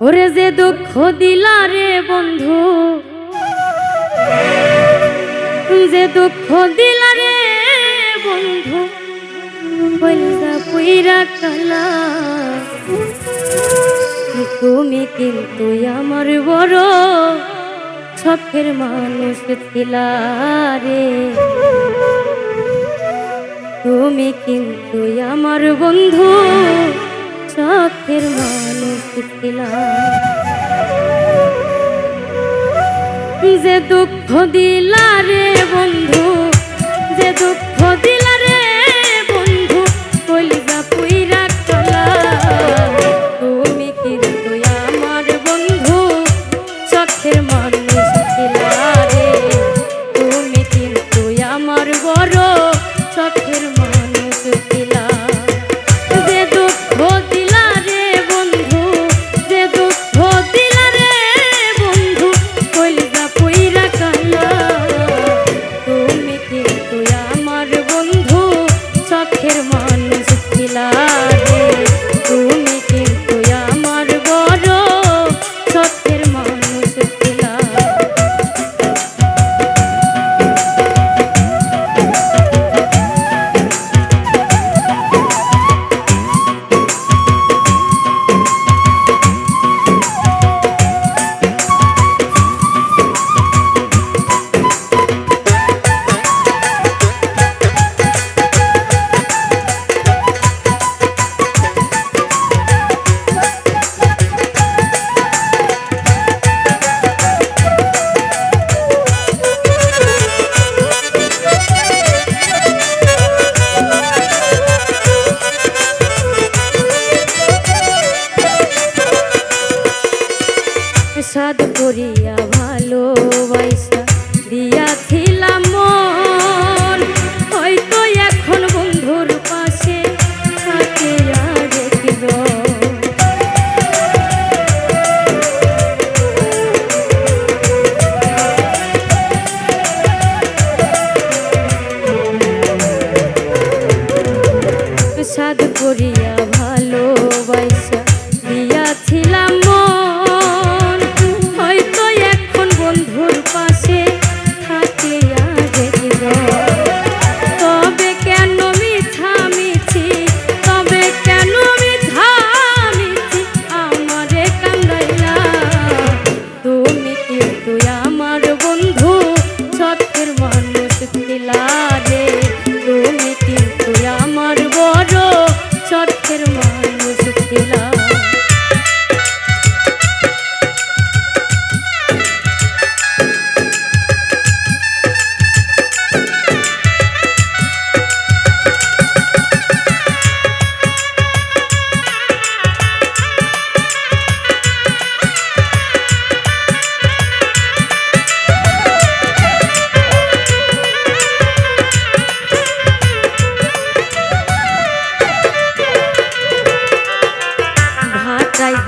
ওরে যে দুঃখ দিলা রে বন্ধু, যে দুঃখ দিলা রে বন্ধু, বলজা পুইরা কালা। তুমি কিন্তু আমার বড় শখের মানুষ ছিলা রে। তুমি কিন্তু আমার বন্ধু শখের মানুষ ছিলা। যে দুঃখ দিলা রে বন্ধু, যে দুঃখ দিলা রে বন্ধু, কলিজা পুইরা কালা। তুমি কিন্তু আমার বন্ধু শখের মানুষ ছিলা রে। তুমি কিন্তু আমার বড় শখের মানুষ ছিলা। যে দুঃখ দিলা রে বন্ধু, যে দুঃখ দিলা রে বন্ধু, কলিজা পুইরা কালা। তুমি কিন্তু আমার বন্ধু শখের মানুষ ছিলা রে। তুমি কিন্তু আমার বড় শখের মানুষ ছিলা। সাদ করিয়া ভালোবাসা দিয়াছিলাম মন, হয়তো এখন বন্ধুর পাশে থাকে আর একজন। সাদ করিয়া ভালোবাসা দিয়াছিলাম মন, হয়তো এখন বন্ধুর পাশে থাকে আর একজন। তবে কেন মিছামিছি, তবে কেন মিছামিছি আমারে কান্দাইলা। তুমি কিন্তু আমার বন্ধু শখের মানুষ ছিলা রে। তুমি কিন্তু আমার বড় শখের মানুষ ছিলা।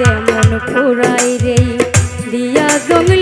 যেমন ফুরাই রে দিয়া জঙ্গলি